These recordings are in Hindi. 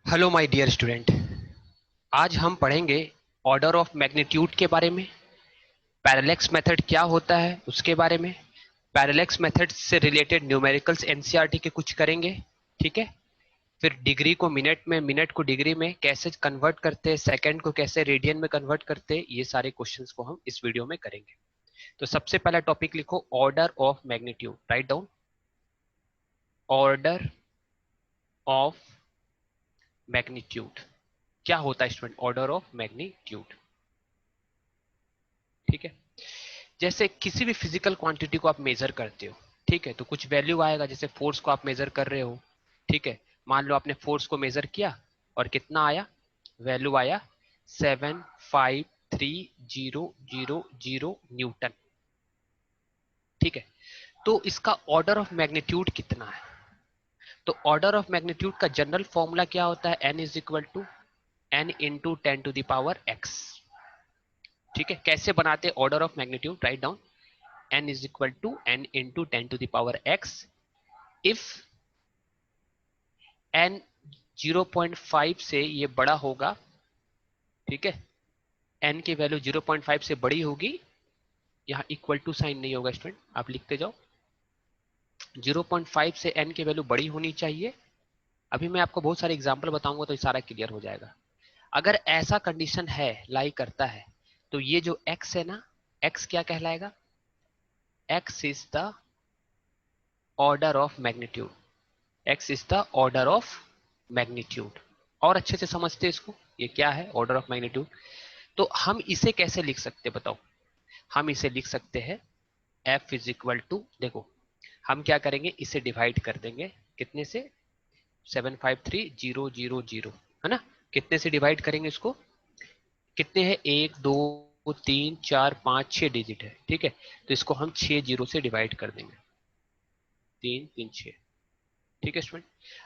Hello my dear student. आज हम पढ़ेंगे ऑर्डर ऑफ मैग्नीट्यूड के बारे में। पैरेलैक्स मेथड क्या होता है उसके बारे में। पैरेलैक्स मेथड से रिलेटेड न्यूमेरिकल्स एनसीईआरटी के कुछ करेंगे। ठीक है। फिर डिग्री को मिनट में, मिनट को डिग्री में कैसे कन्वर्ट करते हैं, सेकंड को कैसे रेडियन में कन्वर्ट करते हैं, ये सारे क्वेश्चंस को हम इस वीडियो में करेंगे। तो सबसे पहला टॉपिक लिखो, order of magnitude. Write down, order of magnitude. क्या होता है स्टूडेंट ऑर्डर ऑफ मैग्नीट्यूड? ठीक है। जैसे किसी भी फिजिकल क्वांटिटी को आप मेजर करते हो, ठीक है, तो कुछ वैल्यू आएगा। जैसे फोर्स को आप मेजर कर रहे हो, ठीक है, मान लो आपने फोर्स को मेजर किया और कितना आया, वैल्यू आया 75300 न्यूटन। ठीक है। तो इसका ऑर्डर ऑफ मैग्नीट्यूड कितना है? तो ऑर्डर ऑफ मैग्नीट्यूड का जनरल फॉर्मूला क्या होता है? n is equal to n into 10⁻x। ठीक है। कैसे बनाते हैं order of magnitude? Write down, n is equal to n into 10⁻x if n 0.5 से ये बड़ा होगा। ठीक है, n की वैल्यू 0.5 से बड़ी होगी। यहाँ इक्वल टू साइन नहीं होगा स्टूडेंट, आप लिखते जाओ। 0.5 से n की वैल्यू बड़ी होनी चाहिए। अभी मैं आपको बहुत सारे एग्जाम्पल बताऊंगा तो ये सारा क्लियर हो जाएगा। अगर ऐसा कंडीशन है, लाई करता है, तो ये जो x है ना, x क्या कहलाएगा? x is the order of magnitude. x is the order of magnitude. और अच्छे से समझते इसको, ये क्या है ऑर्डर ऑफ मैग्नीट्यूड। तो हम इसे कैसे लिख सकते बताओ? हम इसे लिख सकते हैं f इज इक्वल टू, देखो हम क्या करेंगे, इसे डिवाइड कर देंगे कितने से? 75300, है ना। कितने से डिवाइड करेंगे इसको? कितने हैं? 1 2 3 4 5 6 डिजिट है। ठीक है, तो इसको हम 6 जीरो से डिवाइड कर देंगे। 3 3 6। ठीक है स्टूडेंट।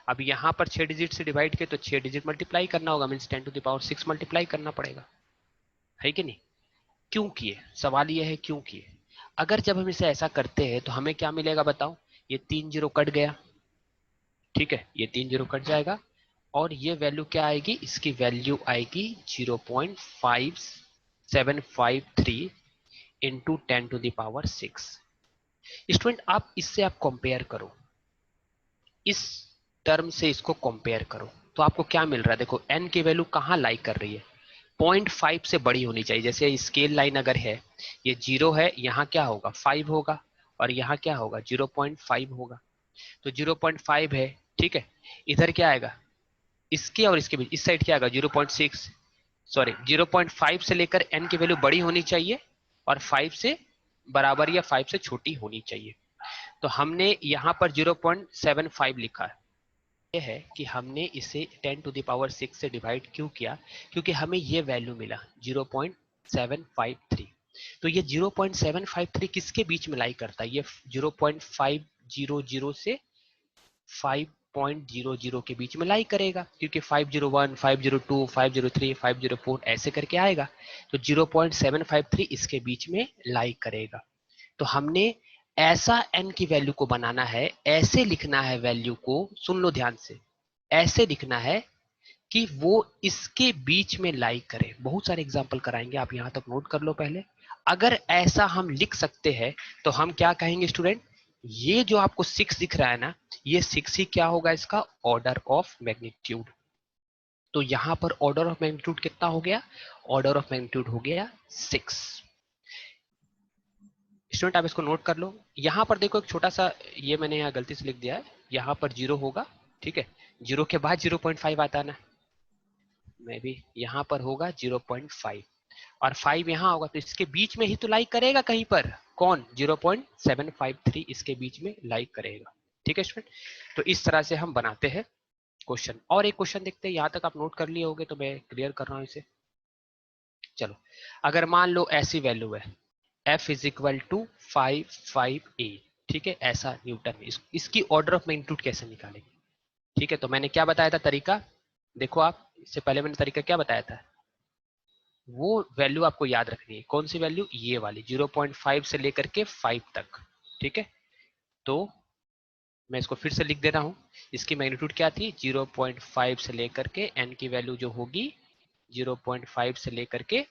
अब यहाँ पर 6 डिजिट से डिवाइड किए तो 6 डिजिट मल्टीप्लाई करना होगा, मीन्स 10⁻6 मल्टीप्लाई करना पड़ेगा, है कि नहीं? क्यों किए? सवाल ये है क्यों किए। अगर जब हम इसे ऐसा करते हैं तो हमें क्या मिलेगा बताओ? ये 3 जीरो कट गया। ठीक है, ये 3 जीरो कट जाएगा और ये वैल्यू क्या आएगी? इसकी वैल्यू आएगी 0.5753 इंटू 10⁻6। स्टूडेंट आप इससे आप कंपेयर करो, इस टर्म से इसको कंपेयर करो, तो आपको क्या मिल रहा है? देखो n की वैल्यू कहाँ लाई कर रही है? 0.5 से बड़ी होनी चाहिए। जैसे स्केल लाइन अगर है, ये 0 है, यहाँ क्या होगा? 5 होगा, और यहाँ क्या होगा? 0.5 होगा। तो 0.5 है, ठीक है। इधर क्या आएगा? इसके और इसके बीच, इस साइड क्या आएगा? 0.6। सॉरी, 0.5 से लेकर n की वैल्यू बड़ी होनी चाहिए और 5 से बराबर या 5 से छोटी होनी चाहिए। तो हमने यहाँ पर 0.75 लिखा है। ये है कि हमने इसे 10⁻6 से डिवाइड क्यों किया? क्योंकि हमें ये वैल्यू मिला 0.753। तो ये 0.753 किसके बीच में लाई करता है? ये 0.500 से 5.00 के बीच में लाई करेगा, क्योंकि 501 502 503 504 ऐसे करके आएगा। तो 0.753 इसके बीच में लाई करेगा। तो हमने ऐसा n की वैल्यू को बनाना है, ऐसे लिखना है वैल्यू को, सुन लो ध्यान से, ऐसे लिखना है कि वो इसके बीच में लाई करे। बहुत सारे एग्जांपल कराएंगे, आप यहां तक नोट कर लो पहले। अगर ऐसा हम लिख सकते हैं तो हम क्या कहेंगे स्टूडेंट? ये जो आपको 6 दिख रहा है ना, ये 6 ही क्या होगा? इसका ऑर्डर ऑफ मैग्नीट्यूड। तो यहां पर ऑर्डर ऑफ मैग्नीट्यूड कितना हो गया? ऑर्डर ऑफ मैग्नीट्यूड हो गया 6। स्टूडेंट आप इसको नोट कर लो। यहाँ पर देखो एक छोटा सा, ये मैंने यहाँ गलती से लिख दिया है, यहाँ पर 0 होगा। ठीक है, 0 के बाद 0.5 आता है ना, मैं भी यहाँ पर होगा 0.5 और 5 यहाँ होगा, तो इसके बीच में ही तो लाइक करेगा कहीं पर। कौन? 0.753 इसके बीच में लाइक करेगा। ठीक है स्टूडेंट, तो इस तरह से हम बनाते हैं क्वेश्चन। और एक क्वेश्चन देखते हैं, यहाँ तक आप नोट कर लिए होंगे तो मैं क्लियर कर रहा हूँ इसे। चलो, अगर मान लो ऐसी वैल्यू है f is equal to 55A। ठीक है, ऐसा न्यूटन में इसकी ऑर्डर ऑफ मैग्नीट्यूड कैसे निकालेंगे? ठीक है, तो मैंने क्या बताया था तरीका? देखो आप, इससे पहले मैंने तरीका क्या बताया था? वो वैल्यू आपको याद रखनी है। कौन सी वैल्यू? ये वाली 0.5 से लेकर के 5 तक। ठीक है, तो मैं इसको फिर से लिख दे रहा हूँ। इसकी मैग्नीट्यूड क्या थी, 0.5 से लेकर के n की वैल्यू जो होगी 0.5 से लेकर के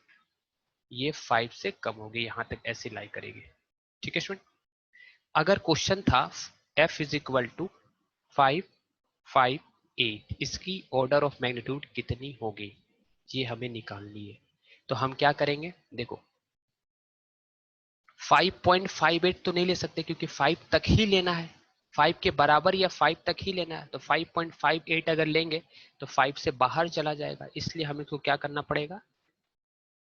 ये 5 से कम होगी, यहां तक ऐसे लाई करेगी। ठीक है स्टूडेंट। अगर क्वेश्चन था f इज इक्वल टू 5, 5, 8, इसकी ऑर्डर ऑफ मैग्नीट्यूड कितनी होगी ये हमें निकालनी है। तो हम क्या करेंगे, देखो 5.58 तो नहीं ले सकते क्योंकि 5 तक ही लेना है, 5 के बराबर या 5 तक ही लेना है। तो 5.58 अगर लेंगे तो 5 से बाहर चला जाएगा, इसलिए हमें इसको क्या करना पड़ेगा,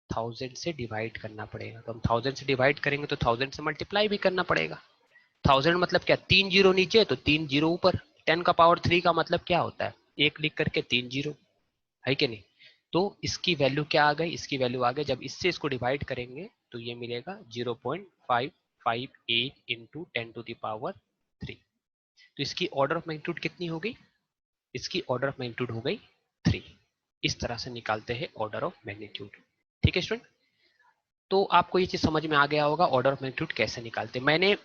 1000 से डिवाइड करना पड़ेगा। तो हम 1000 से डिवाइड करेंगे तो 1000 से मल्टीप्लाई भी करना पड़ेगा। 1000 मतलब क्या, 3 जीरो नीचे तो 3 जीरो ऊपर। 10 का पावर 3 का मतलब क्या होता है, एक लिख करके 3 जीरो, है कि नहीं। तो इसकी वैल्यू क्या आ गई, इसकी वैल्यू आ गई, जब इससे इसको डिवाइड करेंगे तो ये मिलेगा 0.558 इंटू 10 टू द पावर 3। तो इसकी ऑर्डर ऑफ मैग्नीट्यूड कितनी हो गई, इसकी ऑर्डर ऑफ मैग्नीट्यूड हो गई 3। इस तरह से निकालते हैं ऑर्डर ऑफ मैग्नीट्यूड। ठीक है स्टूडेंट। तो आपको ये चीज समझ में आ गया होगा ऑर्डर ऑफ मैग्नीट्यूड कैसे निकालते। मैंने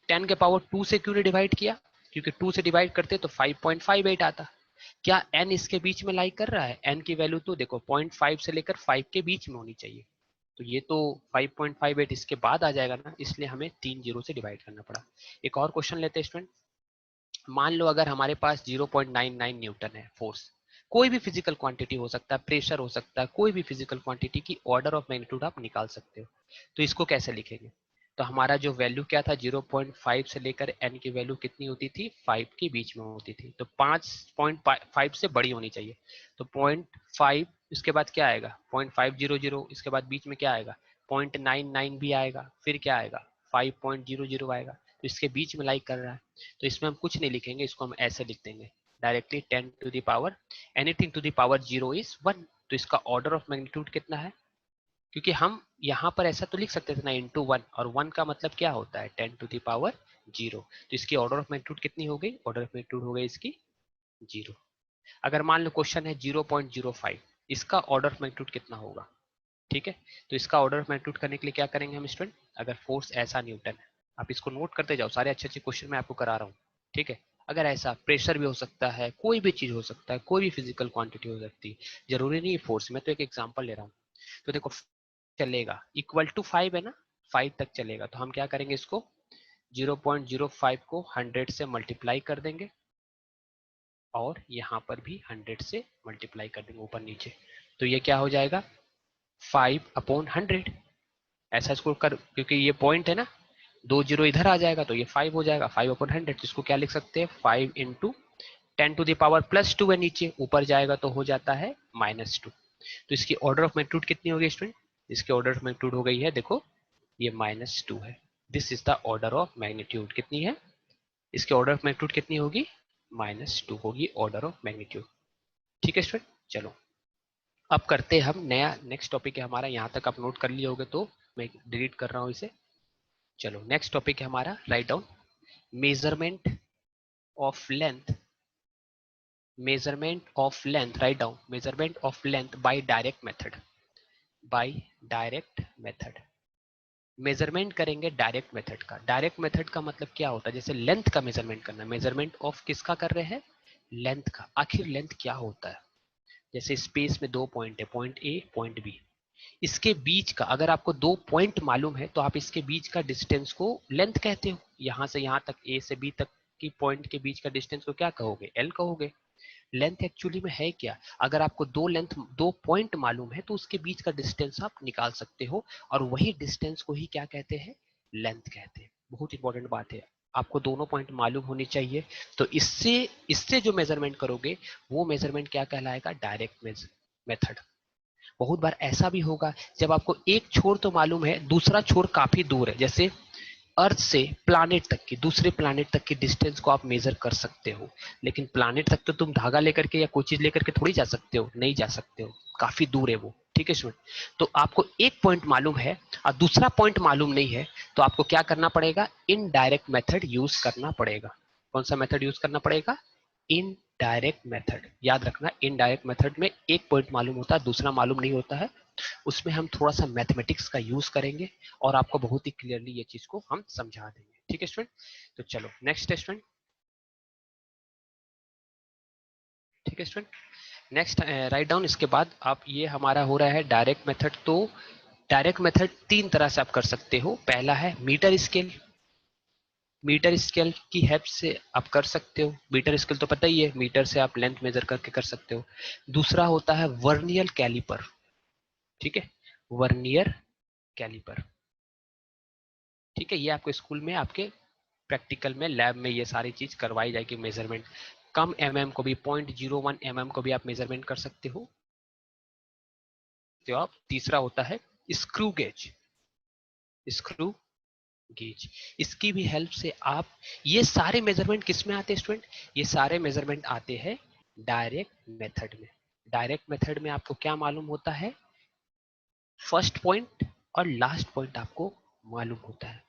10 के पावर 2 से क्यों नहीं डिवाइड किया, क्योंकि 2 से डिवाइड करते तो 5.58 आता। क्या n इसके बीच में लाई कर रहा है, n की वैल्यू तो देखो 0.5 से लेकर 5 के बीच में होनी चाहिए। तो ये तो 5.58 इसके बाद आ जाएगा ना, इसलिए हमें 3 जीरो से डिवाइड करना पड़ा। एक और क्वेश्चन लेते हैं स्टूडेंट। मान लो अगर हमारे पास 0.99 न्यूटन है फोर्स, कोई भी फिजिकल क्वांटिटी हो सकता है, प्रेशर हो सकता है, कोई भी फिजिकल क्वांटिटी की ऑर्डर ऑफ मैग्नीट्यूड आप निकाल सकते हो। तो इसको कैसे लिखेंगे, तो हमारा जो वैल्यू क्या था 0.5 से लेकर n की वैल्यू कितनी होती थी, 5 के बीच में होती थी। तो 5.5 से बड़ी होनी चाहिए। तो 0.5 इसके बाद क्या आएगा 0.500, इसके बाद बीच में क्या आएगा 0.99 भी आएगा, फिर क्या आएगा 5.00 आएगा। तो इसके बीच में लाइक कर रहा है, तो इसमें हम कुछ नहीं लिखेंगे, इसको हम ऐसे लिख देंगे directly 10 to the power anything to the power 0 is 1। तो इसका ऑर्डर ऑफ मैग्नीट्यूड कितना है, क्योंकि हम यहाँ पर ऐसा तो लिख सकते थे ना इंटू 1, और 1 का मतलब क्या होता है 10 टू द पावर 0। तो इसकी ऑर्डर ऑफ मैग्नीट्यूड कितनी हो गई, ऑर्डर ऑफ मैग्नीट्यूड हो गई इसकी 0। अगर मान लो क्वेश्चन है 0.05, इसका ऑर्डर ऑफ मैग्नीट्यूड कितना होगा। ठीक है, तो इसका ऑर्डर ऑफ मैग्नीट्यूड करने के लिए क्या करेंगे हम स्टूडेंट, अगर फोर्स ऐसा न्यूटन है, आप इसको नोट करते जाओ, सारे अच्छे अच्छे क्वेश्चन मैं आपको करा रहा हूँ। ठीक है, अगर ऐसा प्रेशर भी हो सकता है, कोई भी चीज हो सकता है, कोई भी फिजिकल क्वांटिटी हो सकती है, जरूरी नहीं फोर्स, मैं तो एक एग्जांपल ले रहा हूँ। तो देखो चलेगा इक्वल टू 5 है ना, 5 तक चलेगा। तो हम क्या करेंगे, इसको 0.05 को 100 से मल्टीप्लाई कर देंगे और यहाँ पर भी 100 से मल्टीप्लाई कर देंगे ऊपर नीचे। तो ये क्या हो जाएगा 5/100। ऐसा इसको कर, क्योंकि ये पॉइंट है ना, 2 जीरो इधर आ जाएगा तो ये 5 हो जाएगा 5/100। तो इसको क्या लिख सकते हैं 5 इंटू 10 टू द पावर +2 है, नीचे ऊपर जाएगा तो हो जाता है -2। तो इसकी ऑर्डर ऑफ मैग्नीट्यूड कितनी होगी स्टूडेंट, इसकी ऑर्डर ऑफ मैग्नीट्यूड हो गई है, देखो ये -2 है। This is the order of magnitude, कितनी है इसकी ऑर्डर ऑफ मैग्नीट्यूड कितनी होगी, -2 होगी ऑर्डर ऑफ मैग्नीट्यूड। ठीक है स्टूडेंट। चलो अब करते हैं हम नया, नेक्स्ट टॉपिक है हमारा, यहाँ तक आप नोट कर लिए होगे तो मैं डिलीट कर रहा हूँ इसे। चलो नेक्स्ट टॉपिक है हमारा, write down measurement of length, measurement of length, write down measurement of length by direct method, by direct method. Measurement करेंगे डायरेक्ट मेथड का। डायरेक्ट मेथड का मतलब क्या होता है, जैसे लेंथ का मेजरमेंट करना, मेजरमेंट ऑफ किसका कर रहे हैं, लेंथ का। आखिर लेंथ क्या होता है, जैसे स्पेस में दो पॉइंट है, पॉइंट ए पॉइंट बी, इसके बीच का अगर आपको दो पॉइंट मालूम है तो आप इसके बीच का डिस्टेंस को लेंथ कहते हो। यहां से यहां तक ए से बी तक की पॉइंट के बीच का डिस्टेंस को क्या कहोगे, एल कहोगे। लेंथ एक्चुअली में है क्या, अगर आपको दो पॉइंट मालूम है तो उसके बीच का डिस्टेंस आप निकाल सकते हो, और वही डिस्टेंस को ही क्या कहते हैं, लेंथ कहते हैं। बहुत इंपॉर्टेंट बात है, आपको दोनों पॉइंट मालूम होनी चाहिए। तो इससे इससे जो मेजरमेंट करोगे वो मेजरमेंट क्या कहलाएगा, डायरेक्ट मेथड। बहुत बार ऐसा भी होगा जब आपको एक छोर तो मालूम है, दूसरा छोर काफी दूर है, जैसे अर्थ से प्लानेट तक की, दूसरे प्लानेट तक की डिस्टेंस को आप मेजर कर सकते हो, लेकिन प्लानेट तक तो तुम धागा लेकर के या कोई चीज लेकर के थोड़ी जा सकते हो, नहीं जा सकते हो, काफी दूर है वो। ठीक है स्टूडेंट। तो आपको एक पॉइंट मालूम है और दूसरा पॉइंट मालूम नहीं है, तो आपको क्या करना पड़ेगा, इनडायरेक्ट मेथड यूज करना पड़ेगा। कौन सा मेथड यूज करना पड़ेगा, इनडायरेक्ट मेथड। याद रखना इनडायरेक्ट मेथड में एक पॉइंट मालूम होता है, दूसरा मालूम नहीं होता है, उसमें हम थोड़ा सा मैथमेटिक्स का यूज करेंगे और आपको बहुत ही क्लियरली ये चीज को हम समझा देंगे। ठीक है स्टूडेंट। तो चलो नेक्स्ट है स्टूडेंट, ठीक है स्टूडेंट। Next write down. इसके बाद आप, ये हमारा हो रहा है डायरेक्ट मेथड। तो डायरेक्ट मेथड तीन तरह से आप कर सकते हो। पहला है मीटर स्केल। मीटर स्केल की हेल्प से आप कर सकते हो। मीटर स्केल तो पता ही है, मीटर से आप लेंथ मेजर करके कर सकते हो। दूसरा होता है वर्नियर कैलिपर। ठीक है, वर्नियर कैलिपर। ठीक है, ये आपको स्कूल में आपके प्रैक्टिकल में लैब में ये सारी चीज करवाई जाएगी। मेजरमेंट कम एमएम को भी, 0.01 एमएम को भी आप मेजरमेंट कर सकते हो। तो आप तीसरा होता है स्क्रू गेज। स्क्रू गेज, इसकी भी हेल्प से आप, ये सारे मेजरमेंट किस में आते हैं स्टूडेंट? ये सारे मेजरमेंट आते हैं डायरेक्ट मेथड में। डायरेक्ट मेथड में आपको क्या मालूम होता है? फर्स्ट पॉइंट और लास्ट पॉइंट आपको मालूम होता है।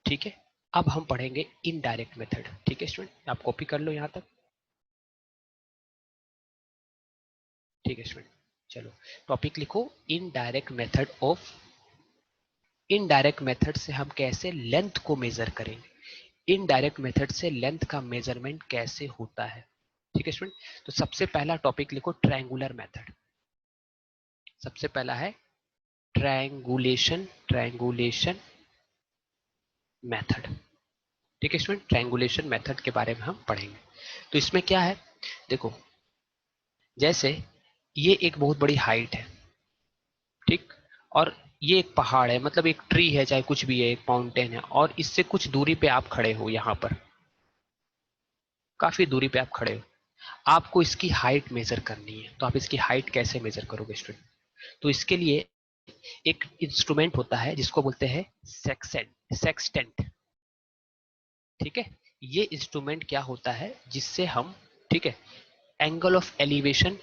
ठीक है, अब हम पढ़ेंगे इनडायरेक्ट मेथड। ठीक है स्टूडेंट, आप कॉपी कर लो यहां तक। ठीक है स्टूडेंट, चलो टॉपिक लिखो, indirect method of. Indirect method से हम कैसे लेंथ को मेजर करेंगे, इनडायरेक्ट मेथड से लेंथ का मेजरमेंट कैसे होता है। ठीक है स्टूडेंट, तो सबसे पहला टॉपिक लिखो ट्रायंगुलर मेथड। सबसे पहला है ट्रायंगुलेशन, ट्रायंगुलेशन मेथड। ठीक है स्टूडेंट, ट्रायंगुलेशन मेथड के बारे में हम पढ़ेंगे। तो इसमें क्या है, देखो, जैसे ये एक बहुत बड़ी हाइट है, ठीक, और ये एक पहाड़ है, मतलब एक ट्री है, चाहे कुछ भी है, एक माउंटेन है, और इससे कुछ दूरी पे आप खड़े हो, यहां पर काफी दूरी पे आप खड़े हो। आपको इसकी हाइट मेजर करनी है। तो आप इसकी हाइट कैसे मेजर करोगे स्टूडेंट? तो इसके लिए एक इंस्ट्रूमेंट होता है जिसको बोलते हैं सेक्सटेंट। ठीक है, ये इंस्ट्रूमेंट क्या होता है जिससे हम, ठीक है, एंगल ऑफ एलिवेशन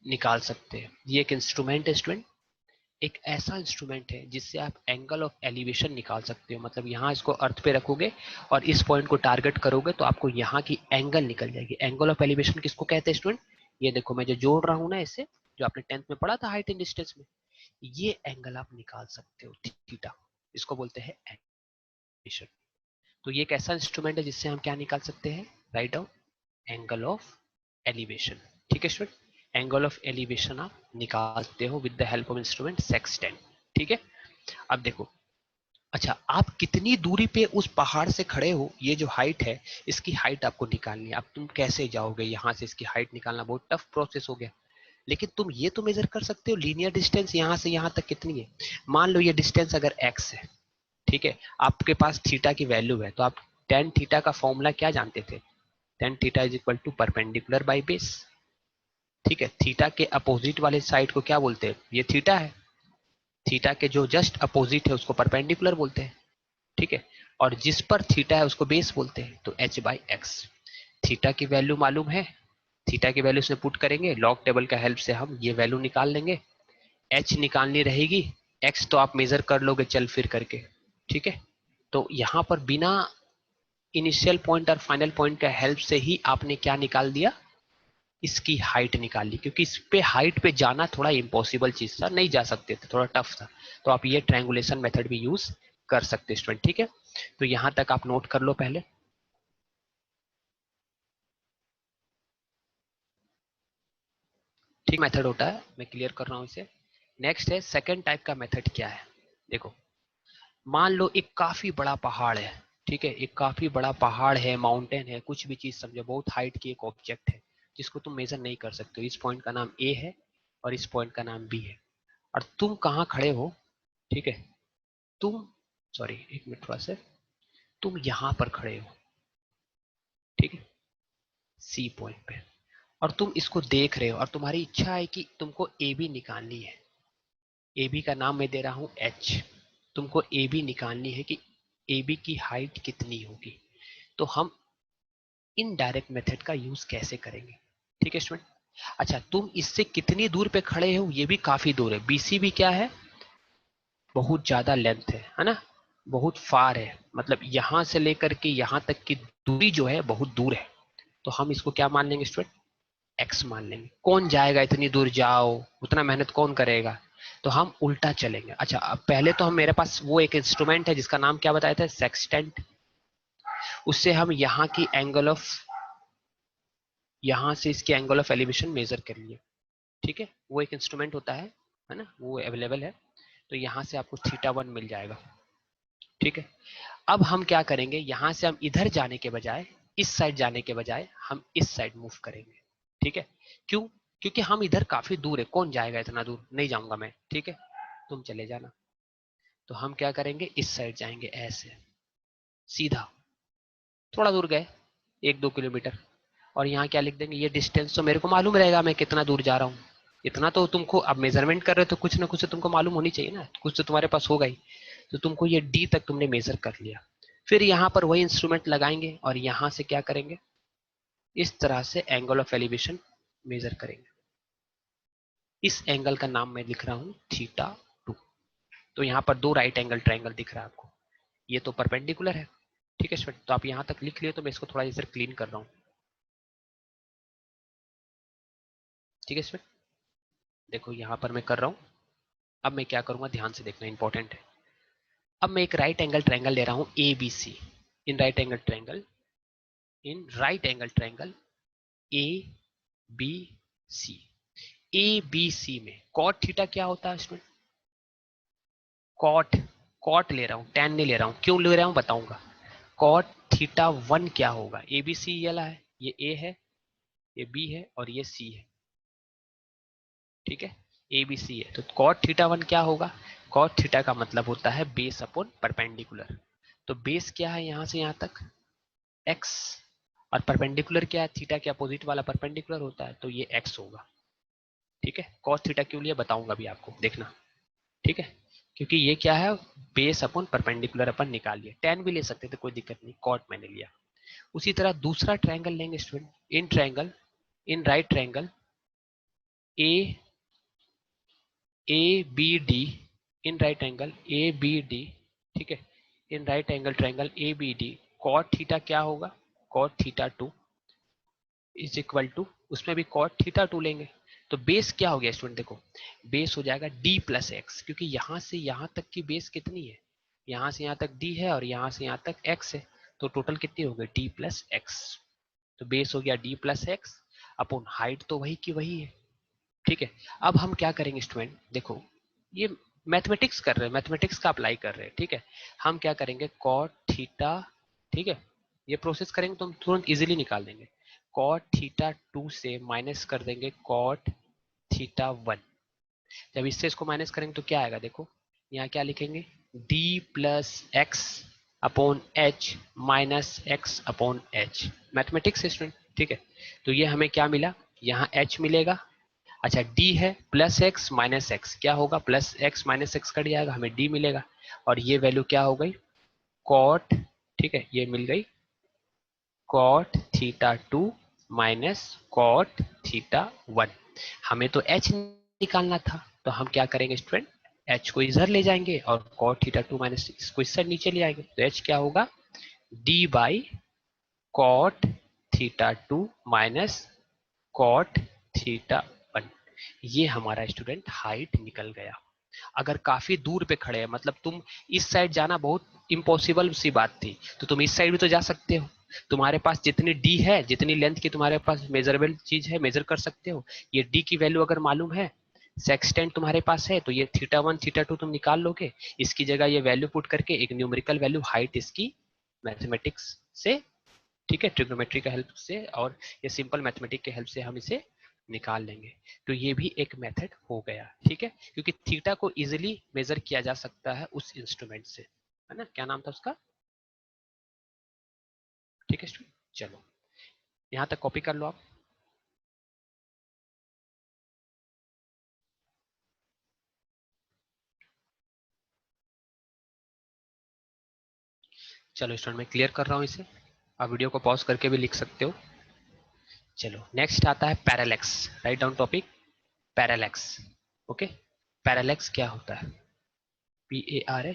निकाल सकते हैं। ये एक इंस्ट्रूमेंट है स्टूडेंट, एक ऐसा इंस्ट्रूमेंट है जिससे आप एंगल ऑफ एलिवेशन निकाल सकते हो। मतलब यहाँ इसको अर्थ पे रखोगे और इस पॉइंट को टारगेट करोगे तो आपको यहाँ की एंगल निकल जाएगी। एंगल ऑफ एलिवेशन किसको कहते हैं स्टूडेंट? ये देखो मैं जो जोड़ रहा हूँ ना, इसे जो आपने 10th में पढ़ा था हाइट एंड डिस्टेंस में, ये एंगल आप निकाल सकते हो, थीटा, इसको बोलते हैं एलिवेशन। तो ये एक ऐसा इंस्ट्रूमेंट है जिससे हम क्या निकाल सकते हैं? Write down, angle of elevation. ठीक है स्टूडेंट, एंगल ऑफ एलिवेशन आप निकालते हो with the help of instrument sextant. ठीक है, अब देखो, अच्छा, आप कितनी दूरी पे उस पहाड़ से खड़े हो, ये जो हाइट है, इसकी हाइट आपको निकालनी है। अब तुम कैसे जाओगे यहाँ से, इसकी हाइट निकालना बहुत टफ प्रोसेस हो गया। लेकिन तुम ये तो मेजर कर सकते हो, लीनियर डिस्टेंस यहाँ से यहाँ तक कितनी है। मान लो ये डिस्टेंस अगर x है, ठीक है, आपके पास थीटा की वैल्यू है, तो आप टेन थीटा का फॉर्मूला क्या जानते थे? Tan theta is equal to perpendicular by base. ठीक है, थीटा के अपोजिट वाले साइड को क्या बोलते हैं? ये थीटा है, थीटा के जो जस्ट अपोजिट है उसको परपेंडिकुलर बोलते हैं। ठीक है, और जिस पर थीटा है उसको बेस बोलते हैं। तो h बाई एक्स, थीटा की वैल्यू मालूम है, थीटा की वैल्यू से पुट करेंगे, लॉग टेबल का हेल्प से हम ये वैल्यू निकाल लेंगे। h निकालनी रहेगी, x तो आप मेजर कर लोगे चल फिर करके। ठीक है, तो यहाँ पर बिना इनिशियल पॉइंट और फाइनल पॉइंट का हेल्प से ही आपने क्या निकाल दिया? इसकी हाइट निकाल ली, क्योंकि इस पे हाइट पे जाना थोड़ा इम्पॉसिबल चीज था, नहीं जा सकते थे, थोड़ा टफ था। तो आप ये ट्रायंगुलेशन मेथड भी यूज कर सकते स्टूडेंट। ठीक है, तो यहां तक आप नोट कर लो पहले। ठीक मेथड होता है, मैं क्लियर कर रहा हूं इसे। नेक्स्ट है सेकंड टाइप का मेथड क्या है। देखो, मान लो एक काफी बड़ा पहाड़ है, ठीक है, एक काफी बड़ा पहाड़ है, माउंटेन है, कुछ भी चीज समझो, बहुत हाइट की एक ऑब्जेक्ट है जिसको तुम मेजर नहीं कर सकते हो। इस पॉइंट का नाम ए है और इस पॉइंट का नाम बी है, और तुम कहाँ खड़े हो? ठीक है, तुम, सॉरी एक मिनट थोड़ा सा, तुम यहां पर खड़े हो, ठीक है, सी पॉइंट पे, और तुम इसको देख रहे हो, और तुम्हारी इच्छा है कि तुमको ए बी निकालनी है। ए बी का नाम मैं दे रहा हूं एच। तुमको ए बी निकालनी है कि ए बी की हाइट कितनी होगी। तो हम इनडायरेक्ट मेथड का यूज कैसे करेंगे? ठीक है स्टूडेंट, अच्छा, तुम इससे कितनी दूर पे खड़े हो? ये भी काफी दूर है। बीसी भी क्या है? बहुत ज्यादा लेंथ है ना, बहुत फार है, मतलब यहां से लेकर के यहां तक की दूरी जो है बहुत दूर है। तो हम इसको क्या मान लेंगे स्टूडेंट? एक्स मान लेंगे। कौन जाएगा इतनी दूर, जाओ उतना मेहनत कौन करेगा? तो हम उल्टा चलेंगे। अच्छा, अब पहले तो हम, मेरे पास वो एक इंस्ट्रूमेंट है जिसका नाम क्या बताया था? सेक्सटेंट। उससे हम यहाँ की एंगल ऑफ यहाँ से इसके एंगल ऑफ एलिवेशन मेजर कर लिए, ठीक है। वो एक इंस्ट्रूमेंट होता है ना, वो अवेलेबल है। तो यहाँ से आपको θ1 मिल जाएगा, ठीक है। अब हम क्या करेंगे, यहाँ से हम इधर जाने के बजाय, इस साइड जाने के बजाय हम इस साइड मूव करेंगे, ठीक है। क्यों? क्योंकि हम इधर काफी दूर है, कौन जाएगा इतना दूर, नहीं जाऊंगा मैं, ठीक है, तुम चले जाना। तो हम क्या करेंगे, इस साइड जाएंगे ऐसे सीधा, थोड़ा दूर गए 1-2 किलोमीटर, और यहाँ क्या लिख देंगे, ये डिस्टेंस तो मेरे को मालूम रहेगा मैं कितना दूर जा रहा हूँ। इतना तो तुमको, अब मेजरमेंट कर रहे हो तो कुछ ना कुछ तो तुमको मालूम होनी चाहिए ना, कुछ तो तुम्हारे पास होगा ही। तो तुमको ये डी तक तुमने मेजर कर लिया। फिर यहाँ पर वही इंस्ट्रूमेंट लगाएंगे और यहाँ से क्या करेंगे, इस तरह से एंगल ऑफ एलिवेशन मेजर करेंगे। इस एंगल का नाम मैं लिख रहा हूँ θ2। तो यहाँ पर 2 राइट एंगल ट्रायंगल दिख रहा है आपको, ये तो परपेंडिकुलर है, ठीक है स्टूडेंट। तो आप यहाँ तक लिख लिए, तो मैं इसको थोड़ा इधर क्लीन कर रहा हूँ, ठीक है स्टूडेंट। देखो यहाँ पर मैं कर रहा हूँ। अब मैं क्या करूंगा, ध्यान से देखना, इंपॉर्टेंट है। अब मैं एक राइट एंगल ट्रायंगल ले रहा हूँ A B C. In right angle triangle, in right angle triangle A B C. A B C में कॉट थीटा क्या होता है स्टूडेंट, कॉट, कॉट ले रहा हूँ, टैन नहीं ले रहा हूँ। क्यों ले रहा हूँ बताऊंगा। कॉट θ1 क्या होगा, ए बी सी ये वाला है, ये ए है, ये बी है और ये सी है, ठीक है। ए बी सी है, तो कॉट θ1 क्या होगा, कॉट थीटा का मतलब होता है बेस अपॉन परपेंडिकुलर। तो बेस क्या है यहाँ से यहाँ तक, x, और परपेंडिकुलर क्या है, थीटा के अपोजिट वाला परपेंडिकुलर होता है, तो ये x होगा, ठीक है। कॉस थीटा क्यों लिया बताऊंगा अभी आपको, देखना, ठीक है। क्योंकि ये क्या है, बेस अपॉन परपेंडिकुलर अपन निकाल लिया, टेन भी ले सकते थे, कोई दिक्कत नहीं, कॉट मैंने लिया। उसी तरह दूसरा ट्रायंगल लेंगे student, in triangle, in right triangle A A B D, in right angle A B D, ठीक है। In right angle triangle A B D, cot theta क्या होगा, कॉट θ2 इज इक्वल टू, उसमें भी कॉट θ2 लेंगे। तो बेस क्या हो गया स्टूडेंट, देखो बेस हो जाएगा d प्लस एक्स, क्योंकि यहां से यहां तक की बेस कितनी है, यहां से यहां तक d है और यहां से यहां तक x है, तो टोटल कितनी हो गई d प्लस एक्स। तो बेस हो गया d plus x, upon height तो वही की वही है, ठीक है। अब हम क्या करेंगे स्टूडेंट, देखो ये मैथमेटिक्स कर रहे हैं, मैथमेटिक्स का अप्लाई कर रहे हैं, ठीक है। हम क्या करेंगे, कॉट थीटा, ठीक है, ये प्रोसेस करेंगे तो हम तुरंत इजीली निकाल देंगे। कॉट θ2 से माइनस कर देंगे कॉट θ1। जब इससे इसको माइनस करेंगे तो क्या आएगा, देखो यहाँ क्या लिखेंगे, d plus x upon H minus x upon H, mathematics student, ठीक है। तो ये हमें क्या मिला, यहाँ h मिलेगा, अच्छा d है, प्लस एक्स माइनस एक्स क्या होगा, plus x minus x cut जाएगा, हमें d मिलेगा, और ये वैल्यू क्या हो गई, कॉट, ठीक है, ये मिल गई कॉट θ2 माइनस कॉट θ1। हमें तो h निकालना था, तो हम क्या करेंगे स्टूडेंट, h को इधर ले जाएंगे और कॉट θ2 माइनस इसको इस साइड नीचे ले आएंगे, तो h क्या होगा, d by cot θ2 minus cot θ1। ये हमारा स्टूडेंट हाइट निकल गया। अगर काफी दूर पे खड़े हैं, मतलब तुम इस साइड जाना बहुत इम्पॉसिबल सी बात थी, तो तुम इस साइड भी तो जा सकते हो, तुम्हारे पास जितनी डी है, जितनी लेंथ की तुम्हारे पास मेजरेबल चीज है, मेजर कर सकते हो। ये डी की वैल्यू अगर मालूम है, सेक्सटेंट तुम्हारे पास है, तो ये θ1 θ2 तुम निकाल लोगे, इसकी जगह ये वैल्यू पुट करके एक न्यूमेरिकल वैल्यू हाइट इसकी मैथमेटिक्स से, ठीक है, ट्रिग्नोमेट्री का हेल्प से और ये सिंपल मैथमेटिक के हेल्प से हम इसे निकाल लेंगे। तो ये भी एक मेथड हो गया, ठीक है, क्योंकि थीटा को इजीली मेजर किया जा सकता है उस इंस्ट्रूमेंट से, है ना, क्या नाम था उसका, ठीक है स्टूडेंट। चलो यहाँ तक कॉपी कर लो आप। चलो स्टूडेंट मैं क्लियर कर रहा हूँ इसे, आप वीडियो को पॉज करके भी लिख सकते हो। चलो नेक्स्ट आता है parallax, write down topic parallax, okay. Parallax क्या होता है, PARA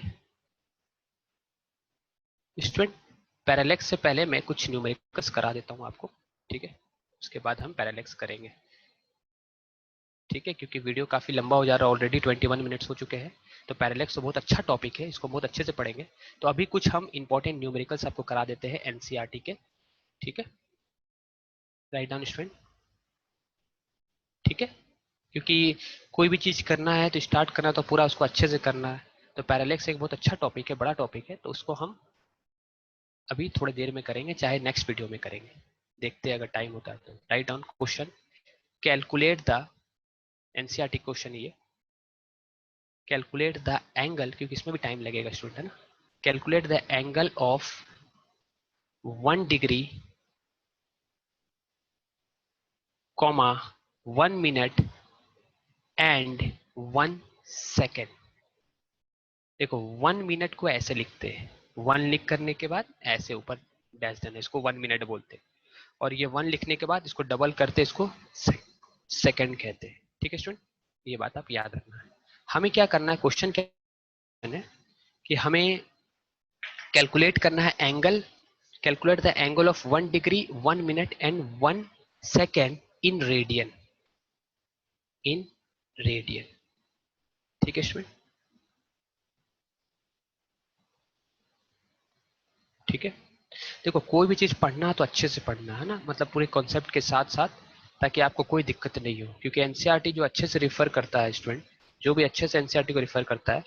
स्टूडेंट। पैरेलैक्स से पहले मैं कुछ न्यूमेरिकल्स करा देता हूँ आपको, ठीक है, उसके बाद हम पैरेलैक्स करेंगे, ठीक है, क्योंकि वीडियो काफी लंबा हो जा रहा है, ऑलरेडी 21 मिनट्स हो चुके हैं। तो पैरेलैक्स तो बहुत अच्छा टॉपिक है, इसको बहुत अच्छे से पढ़ेंगे। तो अभी कुछ हम इंपॉर्टेंट न्यूमेरिकल्स आपको करा देते हैं NCERT के, ठीक है। Write down student. ठीक है, क्योंकि कोई भी चीज करना है तो स्टार्ट करना तो पूरा उसको अच्छे से करना है। तो पैरालेक्स एक बहुत अच्छा टॉपिक है, बड़ा टॉपिक है, तो उसको हम अभी थोड़ी देर में करेंगे, चाहे नेक्स्ट वीडियो में करेंगे, देखते हैं अगर टाइम होता है तो। Write down question, calculate the, NCERT question ये, कैलकुलेट द एंगल, क्योंकि इसमें भी टाइम लगेगा स्टूडेंट, है ना। Calculate the angle of 1 degree, comma 1 minute and 1 second. देखो 1 मिनट को ऐसे लिखते हैं, 1 लिख करने के बाद ऐसे ऊपर डैश देना, इसको 1 मिनट बोलते हैं। और ये 1 लिखने के बाद इसको डबल करते, इसको सेकंड कहते हैं। ठीक है स्टूडेंट, ये बात आप याद रखना है। हमें क्या करना है, क्वेश्चन क्या है कि हमें कैलकुलेट करना है angle, calculate the angle of 1 degree 1 minute and 1 second in radian, in radian. ठीक है स्टूडेंट, ठीक है। देखो कोई भी चीज पढ़ना तो अच्छे से पढ़ना है ना, मतलब पूरे कॉन्सेप्ट के साथ साथ, ताकि आपको कोई दिक्कत नहीं हो। क्योंकि एनसीईआरटी जो अच्छे से रिफर करता है स्टूडेंट, जो भी अच्छे से एनसीईआरटी को रिफर करता है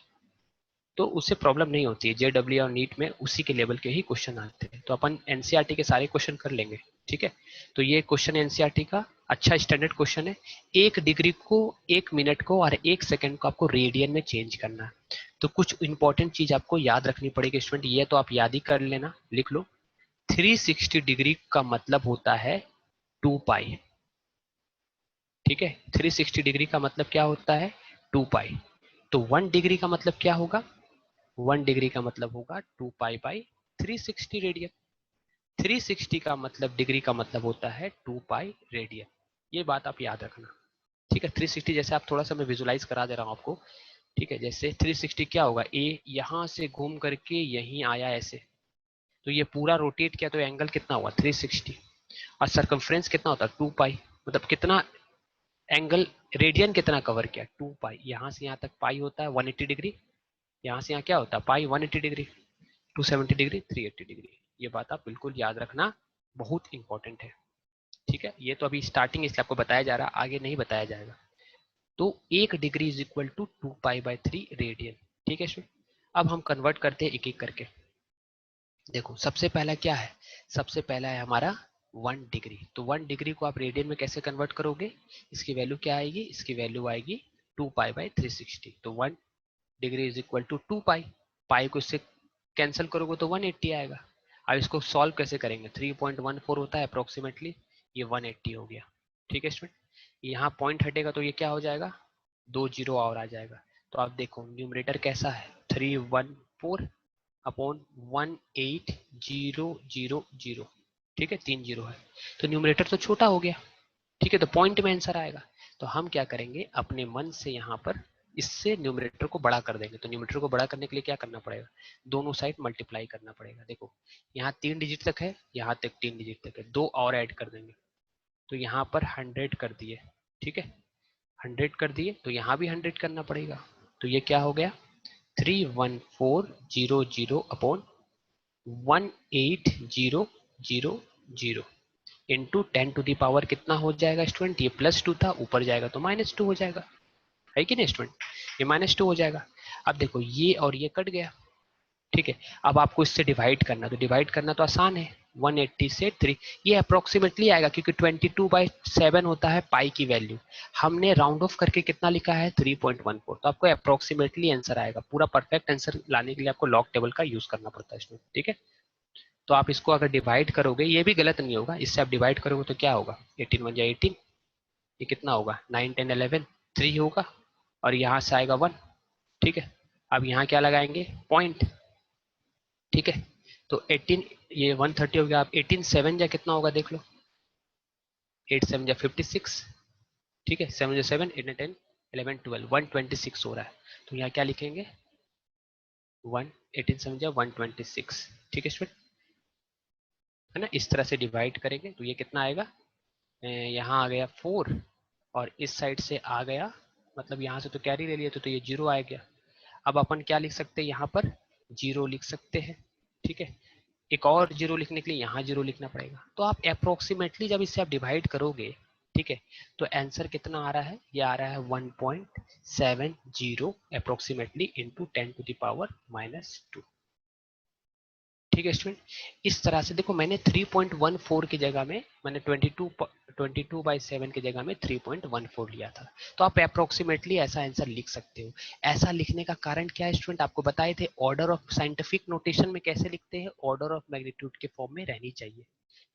तो उससे प्रॉब्लम नहीं होती है। जेडब्ल्यू और नीट में उसी के लेवल के ही क्वेश्चन आते हैं, तो अपन एनसीईआरटी के सारे क्वेश्चन कर लेंगे। ठीक है, तो ये क्वेश्चन एनसीईआरटी का अच्छा स्टैंडर्ड क्वेश्चन है। 1 डिग्री को, 1 मिनट को और 1 सेकेंड को आपको रेडियन में चेंज करना है। तो कुछ इंपॉर्टेंट चीज आपको याद रखनी पड़ेगी स्टूडेंट, ये तो आप याद ही कर लेना, लिख लो। 360 डिग्री का मतलब होता है 2 पाई। ठीक है, 360 डिग्री का मतलब क्या होता है, 2 पाई। तो 1 डिग्री का मतलब क्या होगा, 1 डिग्री का मतलब होगा 2 पाई बाई 360 रेडियन। 360 का मतलब, डिग्री का मतलब होता है 2 पाई रेडियन। ये बात आप याद रखना। ठीक है, 360 जैसे आप थोड़ा सा मैं विजुलाइज करा दे रहा हूँ आपको। ठीक है, जैसे 360 क्या होगा, ए यहाँ से घूम करके यहीं आया ऐसे, तो ये पूरा रोटेट किया तो एंगल कितना हुआ 360। और सरकमफ्रेंस कितना होता है 2 पाई, मतलब कितना एंगल, रेडियन कितना कवर किया 2 पाई। यहाँ से यहाँ तक पाई होता है 180 डिग्री, यहाँ से यहाँ क्या होता है पाई 180 डिग्री, 270 डिग्री, 380 डिग्री। ये बात आप बिल्कुल याद रखना, बहुत इंपॉर्टेंट है। ठीक है, ये तो अभी स्टार्टिंग इसलिए आपको बताया जा रहा है, आगे नहीं बताया जाएगा। तो 1 degree is equal to 2 pi by 3 radian. ठीक है स्टूडेंट, अब हम कन्वर्ट करते हैं एक एक करके। देखो सबसे पहला क्या है, सबसे पहला है हमारा 1 डिग्री। तो 1 डिग्री को आप रेडियन में कैसे कन्वर्ट करोगे, इसकी वैल्यू क्या आएगी, इसकी वैल्यू आएगी 2 पाई बाई 360। तो 1 डिग्री इज इक्वल टू 2 पाई, पाई को इससे कैंसिल करोगे तो 180 आएगा। अब इसको सॉल्व कैसे करेंगे, 3.14 होता है अप्रोक्सीमेटली, ये 180 हो गया। ठीक है स्टूडेंट, यहाँ पॉइंट हटेगा तो ये क्या हो जाएगा, 2 जीरो और आ जाएगा। तो आप देखो न्यूमरेटर कैसा है, 314/1800। ठीक है, 3 जीरो है तो न्यूमरेटर तो छोटा हो गया। ठीक है, तो पॉइंट में आंसर आएगा। तो हम क्या करेंगे, अपने मन से यहाँ पर इससे न्यूमरेटर को बड़ा कर देंगे। तो न्यूमरेटर को बड़ा करने के लिए क्या करना पड़ेगा, दोनों साइड मल्टीप्लाई करना पड़ेगा। देखो यहाँ 3 डिजिट तक है, यहाँ तक 3 डिजिट तक है, 2 और ऐड कर देंगे। तो यहाँ पर 100 कर दिए। ठीक है, 100 कर दिए, तो यहाँ भी 100 करना पड़ेगा। तो ये क्या हो गया, 31400/1800 इंटू 10 टू दी पावर कितना हो जाएगा स्टूडेंट, ये +2 था, ऊपर जाएगा तो -2 हो जाएगा, है कि नहीं स्टूडेंट, ये -2 हो जाएगा। अब देखो ये और ये कट गया। ठीक है, अब आपको इससे डिवाइड करना, तो डिवाइड करना तो आसान है, 180 से 3, ये अप्रोक्सीमेटली आएगा क्योंकि 22/7 होता है पाई की वैल्यू। हमने राउंड ऑफ करके कितना लिखा है 3.14, तो आपको अप्रोक्सीमेटली आंसर आएगा। पूरा परफेक्ट आंसर लाने के लिए आपको लॉग टेबल का यूज करना पड़ता है स्टूडेंट। ठीक है, तो आप इसको अगर डिवाइड करोगे, ये भी गलत नहीं होगा, इससे आप डिवाइड करोगे तो क्या होगा, 18 1 18, ये कितना होगा 9 10 11, 3 होगा, और यहाँ से आएगा 1। ठीक है, अब यहाँ क्या लगाएंगे, पॉइंट। ठीक है, तो 18, ये 130 हो गया। अब 18 7 जा कितना होगा देख लो, 8 7 जा 56। ठीक है, 7 जा 7, 8 10 11 12, 126 हो रहा है। तो यहाँ क्या लिखेंगे, 18 7 जा 126। ठीक है स्टूडेंट, है ना, इस तरह से डिवाइड करेंगे तो ये कितना आएगा, यहाँ आ गया 4, और इस साइड से आ गया, मतलब यहाँ से तो कैरी ले लिया तो ये 0 आ गया। अब अपन क्या लिख सकते हैं, यहाँ पर 0 लिख सकते हैं। ठीक है, एक और जीरो लिखने के लिए यहाँ जीरो लिखना पड़ेगा। तो आप अप्रोक्सीमेटली जब इससे आप डिवाइड करोगे, ठीक है, तो आंसर कितना आ रहा है, ये आ रहा है 1.70 अप्रोक्सीमेटली इंटू 10⁻⁻²। ठीक है स्टूडेंट, इस तरह से देखो मैंने 3.14 की जगह में मैंने 22/7 की जगह में 3.14 लिया था। तो आप अप्रोक्सीमेटली ऐसा आंसर लिख सकते हो। ऐसा लिखने का कारण क्या है स्टूडेंट, आपको बताए थे ऑर्डर ऑफ साइंटिफिक नोटेशन में कैसे लिखते हैं, ऑर्डर ऑफ मैग्नीट्यूड के फॉर्म में रहनी चाहिए।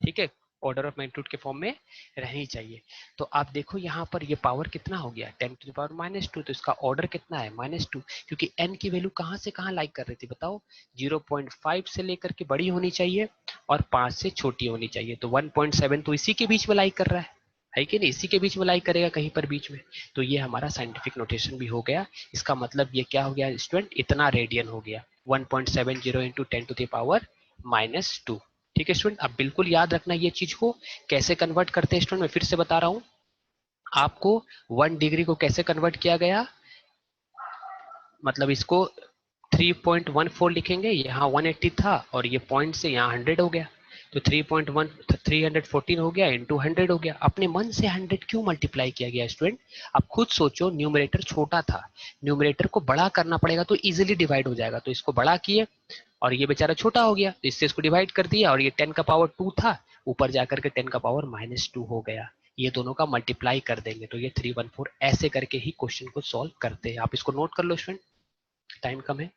ठीक है, ऑर्डर ऑफ मैग्नीट्यूड के फॉर्म में रहनी चाहिए। तो आप देखो यहाँ पर ये पावर कितना हो गया 10⁻², तो इसका ऑर्डर कितना है -2, क्योंकि n की वैल्यू कहाँ से कहाँ लाइक कर रही थी बताओ, 0.5 से लेकर के बड़ी होनी चाहिए और 5 से छोटी होनी चाहिए। तो 1.7 तो इसी के बीच में लाइक कर रहा है कि नहीं, इसी के बीच में लाइक करेगा कहीं पर बीच में। तो ये हमारा साइंटिफिक नोटेशन भी हो गया। इसका मतलब ये क्या हो गया स्टूडेंट, इतना रेडियन हो गया 1.70 इंटू 10⁻²। ठीक है स्टूडेंट, अब बिल्कुल याद रखना ये चीज को कैसे कन्वर्ट करते हैं स्टूडेंट। मैं फिर से बता रहा हूं आपको, 1 डिग्री को कैसे कन्वर्ट किया गया, मतलब इसको 3.14 लिखेंगे, यहाँ 180 था और ये पॉइंट से यहाँ 100 हो गया, तो 314 हो गया इंटू 100 हो गया। अपने मन से 100 क्यों मल्टीप्लाई किया गया स्टूडेंट, आप खुद सोचो, न्यूमरेटर छोटा था, न्यूमरेटर को बड़ा करना पड़ेगा तो इजीली डिवाइड हो जाएगा, तो इसको बड़ा किए और ये बेचारा छोटा हो गया तो इससे इसको डिवाइड कर दिया, और ये 10⁻² था, ऊपर जाकर के 10⁻²- हो गया। ये दोनों का मल्टीप्लाई कर देंगे तो ये 314। ऐसे करके ही क्वेश्चन को सॉल्व करते हैं। आप इसको नोट कर लो स्टूडेंट, टाइम कम है।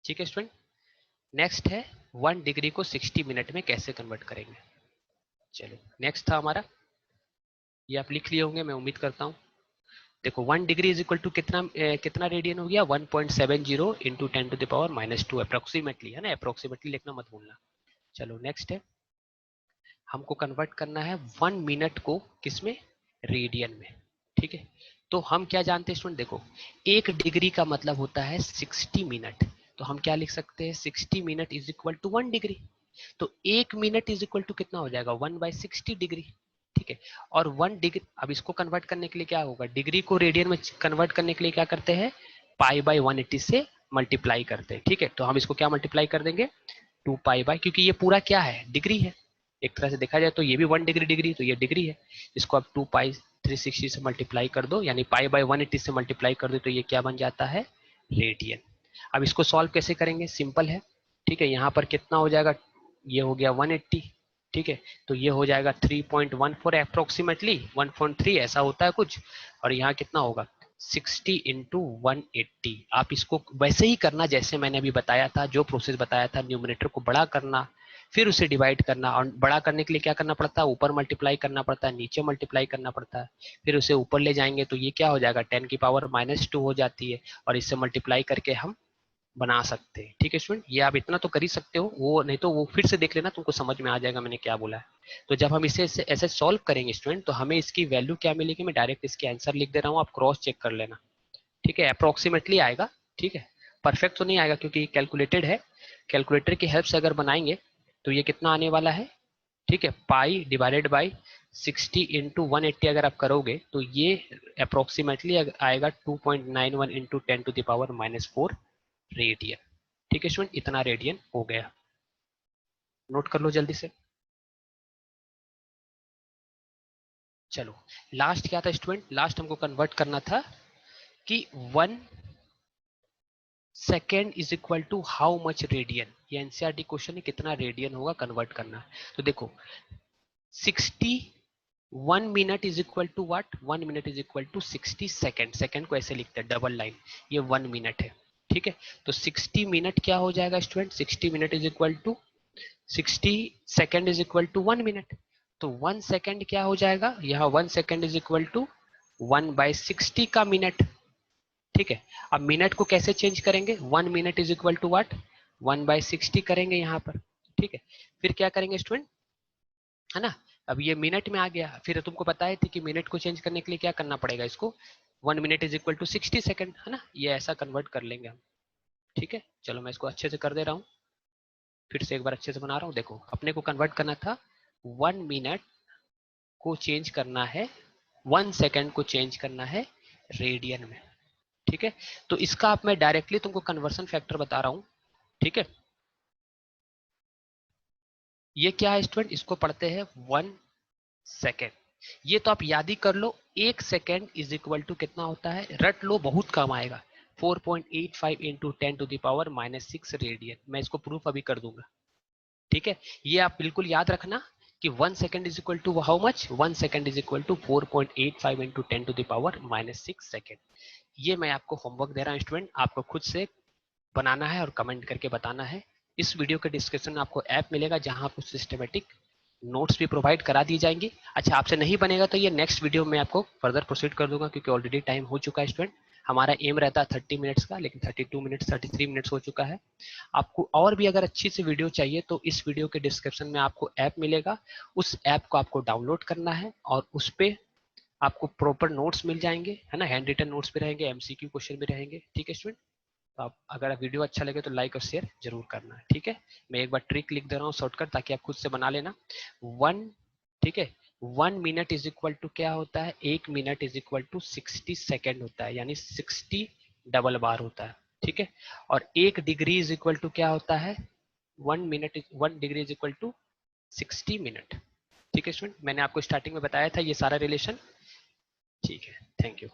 ठीक है स्टूडेंट, नेक्स्ट है 1 डिग्री को 60 मिनट में कैसे कन्वर्ट करेंगे। चलो नेक्स्ट था हमारा, ये आप लिख लिए होंगे मैं उम्मीद करता हूँ। देखो 1 डिग्री इज इक्वल टू कितना कितना रेडियन हो गया, 1.70 इंटू 10⁻², अप्रोक्सीमेटली है ना, अप्रोक्सीमेटली लिखना मत भूलना। चलो नेक्स्ट है, हमको कन्वर्ट करना है 1 मिनट को किसमें, रेडियन में। ठीक है, तो हम क्या जानते हैं स्टूडेंट, देखो 1 डिग्री का मतलब होता है 60 मिनट, तो हम क्या लिख सकते हैं 60 minute is equal to 1 degree. तो 1 मिनट इज इक्वल टू कितना हो जाएगा 1/60 डिग्री। ठीक है, और 1 डिग्री, अब इसको कन्वर्ट करने के लिए क्या होगा, डिग्री को रेडियन में कन्वर्ट करने के लिए क्या करते हैं, π/180 से मल्टीप्लाई करते हैं। ठीक है, तो हम इसको क्या मल्टीप्लाई कर देंगे 2π, क्योंकि ये पूरा क्या है, डिग्री है, एक तरह से देखा जाए तो ये भी 1 डिग्री, तो ये डिग्री है, इसको आप 2π/360 से मल्टीप्लाई कर दो, यानी π/180 से मल्टीप्लाई कर दो, तो ये क्या बन जाता है, रेडियन। अब इसको सॉल्व कैसे करेंगे, सिंपल है। ठीक है, यहाँ पर कितना हो जाएगा, ये हो गया 180। ठीक है, तो ये हो जाएगा 3.14 अप्रोक्सीमेटली 1.3 ऐसा होता है कुछ, और यहाँ कितना होगा 60 इंटू 180। आप इसको वैसे ही करना जैसे मैंने अभी बताया था, जो प्रोसेस बताया था, न्यूमरेटर को बड़ा करना, फिर उसे डिवाइड करना, और बड़ा करने के लिए क्या करना पड़ता है, ऊपर मल्टीप्लाई करना पड़ता है, नीचे मल्टीप्लाई करना पड़ता है, फिर उसे ऊपर ले जाएंगे तो ये क्या हो जाएगा 10⁻² हो जाती है, और इससे मल्टीप्लाई करके हम बना सकते हैं। ठीक है स्टूडेंट, ये आप इतना तो कर ही सकते हो, वो नहीं तो वो फिर से देख लेना, तुमको समझ में आ जाएगा मैंने क्या बोला है। तो जब हम इसे ऐसे सॉल्व करेंगे स्टूडेंट, तो हमें इसकी वैल्यू क्या मिलेगी, मैं डायरेक्ट इसके आंसर लिख दे रहा हूँ, आप क्रॉस चेक कर लेना। ठीक है, अप्रोक्सीमेटली आएगा। ठीक है, परफेक्ट तो नहीं आएगा क्योंकि कैलकुलेटेड है, कैलकुलेटर की हेल्प से अगर बनाएंगे तो ये कितना आने वाला है, ठीक है, π/60 इंटू 180 अगर आप करोगे तो ये अप्रोक्सीमेटली आएगा 2.91 इंटू 10⁻⁻4 रेडियन। ठीक है स्टूडेंट, इतना रेडियन हो गया, नोट कर लो जल्दी से। चलो लास्ट क्या था स्टूडेंट, लास्ट हमको कन्वर्ट करना था कि 1 second is equal to how much radian, ये एनसीईआरटी क्वेश्चन है, कितना रेडियन होगा कन्वर्ट करना। तो देखो 60 1 minute is equal to what, 1 minute is equal to 60 second, second को ऐसे लिखते हैं डबल लाइन, ये 1 मिनट है। ठीक है, तो 60 मिनट क्या हो जाएगा student, 60 minute is equal to 60 second is equal to 1 minute. तो 1 सेकेंड क्या हो जाएगा, यहाँ 1 सेकेंड इज इक्वल टू 1/60 का मिनट। ठीक है, अब मिनट को कैसे चेंज करेंगे, 1 minute is equal to what, 1/60 करेंगे यहाँ पर। ठीक है, फिर क्या करेंगे स्टूडेंट, है ना, अब ये मिनट में आ गया, फिर तुमको पता है थी कि मिनट को चेंज करने के लिए क्या करना पड़ेगा, इसको 1 minute is equal to 60 second, है ना, ये ऐसा कन्वर्ट कर लेंगे हम। ठीक है, चलो मैं इसको अच्छे से कर दे रहा हूँ, फिर से एक बार अच्छे से बना रहा हूँ। देखो अपने को कन्वर्ट करना था 1 मिनट को चेंज करना है, 1 सेकेंड को चेंज करना है रेडियन में। ठीक है, तो इसका आप मैं डायरेक्टली तुमको कन्वर्सन फैक्टर बता रहा हूँ। ठीक है, ये क्या है स्टूडेंट, इसको पढ़ते हैं 1 सेकेंड। ये तो आप याद ही कर लो, 1 सेकेंड इज इक्वल टू कितना होता है, रट लो, बहुत कम आएगा, 4.85 इंटू 10⁻⁻6 रेडियन। मैं इसको प्रूफ अभी कर दूंगा, ठीक है। ये आप बिल्कुल याद रखना कि 1 second is equal to how much, 1 second is equal to 4.85 into 10⁻⁻6 second. ये मैं आपको होमवर्क दे रहा हूँ स्टूडेंट, आपको खुद से बनाना है और कमेंट करके बताना है। इस वीडियो के डिस्क्रिप्शन में आपको ऐप मिलेगा जहां आपको सिस्टमेटिक नोट्स भी प्रोवाइड करा दी जाएंगी। अच्छा, आपसे नहीं बनेगा तो ये नेक्स्ट वीडियो में आपको फर्दर प्रोसीड कर दूंगा, क्योंकि ऑलरेडी टाइम हो चुका है स्टूडेंट। हमारा एम रहता है 30 मिनट्स का, लेकिन 32 मिनट्स 33 मिनट्स हो चुका है। आपको और भी अगर अच्छी सी वीडियो चाहिए तो इस वीडियो के डिस्क्रिप्शन में आपको ऐप मिलेगा, उस ऐप को आपको डाउनलोड करना है और उस पे आपको प्रॉपर नोट्स मिल जाएंगे, है ना, हैंड रिटन नोट्स भी रहेंगे, एमसीक्यू क्वेश्चन भी रहेंगे, ठीक है स्टूडेंट। तो आप अगर वीडियो अच्छा लगे तो लाइक और शेयर जरूर करना है, ठीक है। मैं एक बार ट्रिक लिख दे रहा हूँ शॉर्टकट, ताकि आप खुद से बना लेना। 1, ठीक है, 1 मिनट इज इक्वल टू क्या होता है, 1 minute is equal to 60 second होता है, यानी 60 डबल बार होता है, ठीक है। और 1 डिग्री इज इक्वल टू क्या होता है, 1 degree is equal to 60 minute, ठीक है स्टूडेंट। मैंने आपको स्टार्टिंग में बताया था ये सारा रिलेशन, ठीक है। Thank you.